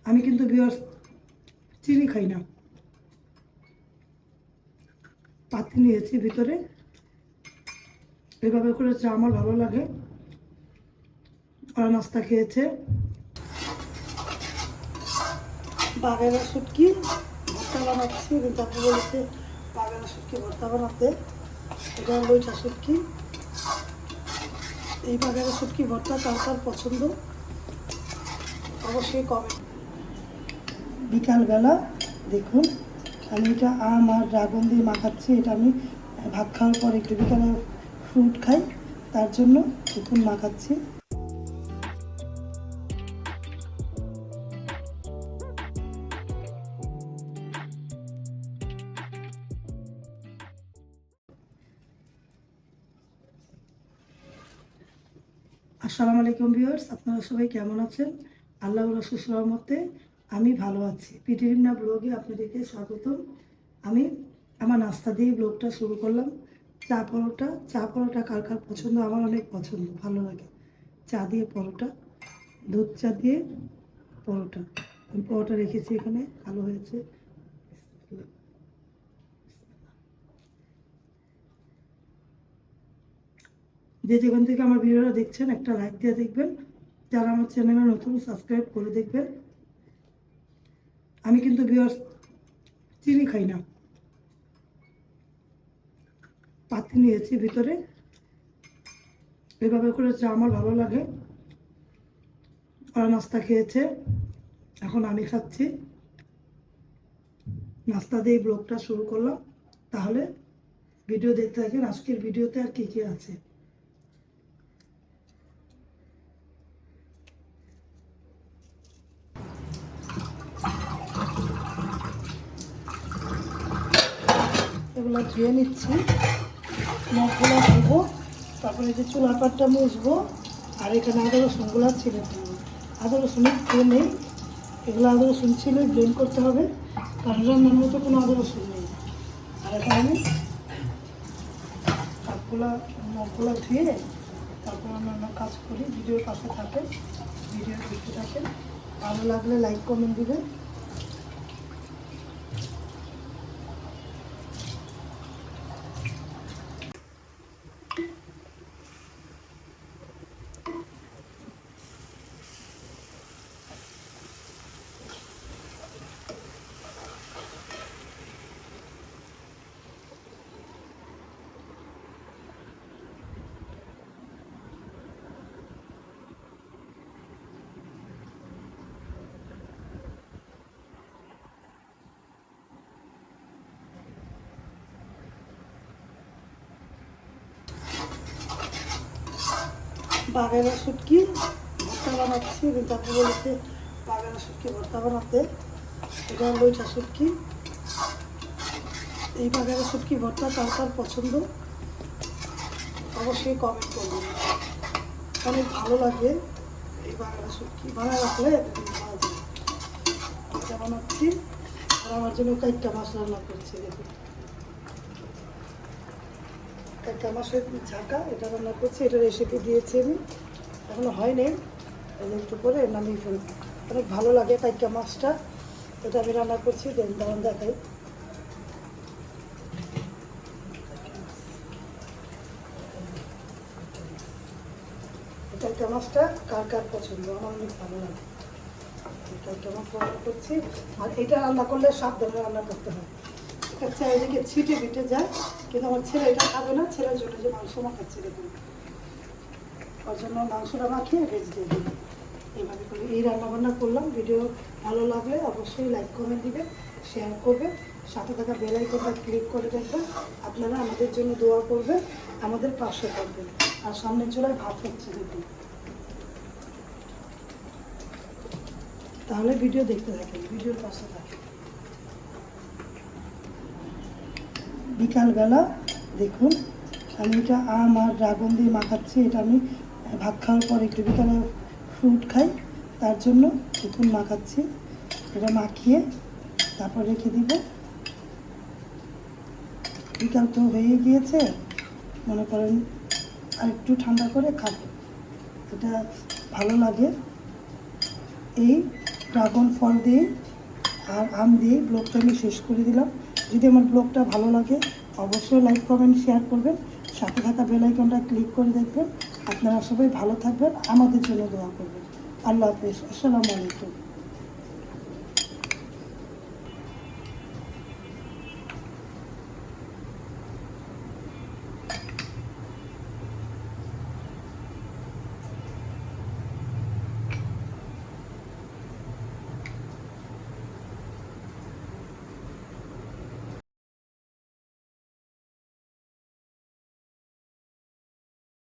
আমি কিন্তু ভিউয়ার্স চিনি খাই না। পাতি নিয়েছি ভিতরে, এভাবে করে চা আমার ভালো লাগে। ওরা নাস্তা খেয়েছে। বাগেরা শুটকি ভর্তা বানাচ্ছি, কিন্তু আপনি বলেছে বাগেরা শুটকি ভর্তা বানাতে। এটা লইটা শুটকি। এই বাগেরা শুটকি ভর্তা কার কার পছন্দ অবশ্যই কমেন্ট। বিকালবেলা দেখুন আমি এটা আম আর ড্রাগন দিয়ে মাখাচ্ছি। এটা আমি ভাত খাওয়ার পর একটু বিকালে ফ্রুট খাই, তার জন্য দেখুন মাখাচ্ছি। আসসালামু আলাইকুম ভিউয়ার্স, আপনারা সবাই কেমন আছেন? আল্লাহ রাসূল রহমতে আমি ভালো আছি। পিটিরিমনা ব্লগে আপনাদেরকে স্বাগতম। আমি আমার নাস্তা দিয়ে ব্লগটা শুরু করলাম। চা পরোটা কার কার পছন্দ? আমার অনেক পছন্দ, ভালো লাগে। চা দিয়ে পরোটা, দুধ চা দিয়ে পরোটা। আমি পরোটা রেখেছি এখানে, ভালো হয়েছে। যে যেখান থেকে আমার ভিডিওটা দেখছেন একটা লাইক দিয়ে দেখবেন। যারা আমার চ্যানেলে নতুন সাবস্ক্রাইব করে দেখবেন। আমি কিন্তু ভিউয়ার্স চিনি খাই না। পাতি নিয়েছি ভিতরে, এভাবে করে চা আমার ভালো লাগে। ওরা নাস্তা খেয়েছে, এখন আমি খাচ্ছি। নাস্তা দিয়ে ব্লগটা শুরু করলাম। তাহলে ভিডিও দেখতে থাকেন। আজকের ভিডিওতে আর কি কি আছে। এগুলো ধুয়ে নিচ্ছি, নখগুলো ধুবো, তারপরে যে চুলার পাটটা মুছবো, আর এখানে আদা রসুনগুলো ছিঁড়ে দেবো। আদা রসুনের তেল নেই, এগুলো আদা রসুন ছিলে ব্লেন্ড করতে হবে, কারণ রান্নার মতো কোনো আদা রসুন নেই। আর এখন আমি নখগুলো ধুয়ে তারপর অন্যান্য কাজ করি। ভিডিওর পাশে থাকেন, ভিডিও দেখতে থাকেন। ভালো লাগলে লাইক কমেন্ট দিবেন। বাগেরা শুটকি ভর্তা বানাচ্ছি, কিন্তু আপনি বলেছে বাগেরা শুটকি ভর্তা বানাতে। এটা লইটা শুটকি। এই বাগেরা শুটকি ভর্তা কার কার পছন্দ অবশ্যই কমেন্ট করবেন। অনেক ভালো লাগে এই বাগেরা শুটকি, বানায় রাখলে একদিন খাওয়া যায়। এটা বানাচ্ছি আর আমার জন্য কয়েকটা মাছ রান্না করছি। দেখুন একটা মাছের ঝাঁকা, এটা রান্না করছি। এটা রেসিপি দিয়েছি আমি, এখনো হয়নি, একটু করে নামিয়ে ফেলবো। অনেক ভালো লাগে কাইকা মাছটা, এটা আমি রান্না করছি। দারুণ দেখাই। কাইকা মাছটা কার কার পছন্দ? আমার অনেক ভালো লাগে। কাইকা মাছ রান্না করছি, আর এটা রান্না করলে সাবধানে রান্না করতে হয়। এটা চারিদিকে ছিটে বিটে যায়, কিন্তু আমার ছেলে এটা খাবে না। ছেলের জন্য যে মাংস মাখাচ্ছি দেখুন, ওর জন্য মাংসটা মাখিয়ে ভেজে দিয়ে দিই। এইভাবে করে এই রান্নাবান্না করলাম। ভিডিও ভালো লাগলে অবশ্যই লাইক কমেন্ট দিবেন, শেয়ার করবেন, সাথে থাকা বেল আইকনটা ক্লিক করে দেখবেন। আপনারা আমাদের জন্য দোয়া করবেন, আমাদের পাশে থাকবেন। আর সামনের চুলায় ভাত হচ্ছে দেখুন। তাহলে ভিডিও দেখতে থাকেন, ভিডিওর পাশে থাকেন। বিকালবেলা দেখুন আমি এটা আম আর ড্রাগন দিয়ে মাখাচ্ছি। এটা আমি ভাত খাওয়ার পর একটু বিকালে ফ্রুট খাই, তার জন্য দেখুন মাখাচ্ছি। এটা মাখিয়ে তারপর রেখে দিব। বিকাল তো হয়ে গিয়েছে, মনে করেন আর একটু ঠান্ডা করে খাবো। এটা ভালো লাগে। এই ড্রাগন ফল দিয়ে আর আম দিয়ে ব্লগটা আমি শেষ করে দিলাম। যদি আমার ব্লগটা ভালো লাগে অবশ্যই লাইক কমেন্ট শেয়ার করবেন, সাথে থাকা বেল আইকনটা ক্লিক করে দেখবেন। আপনারা সবাই ভালো থাকবেন, আমাদের জন্য দোয়া করবেন। আল্লাহ হাফেজ, আসসালামু আলাইকুম।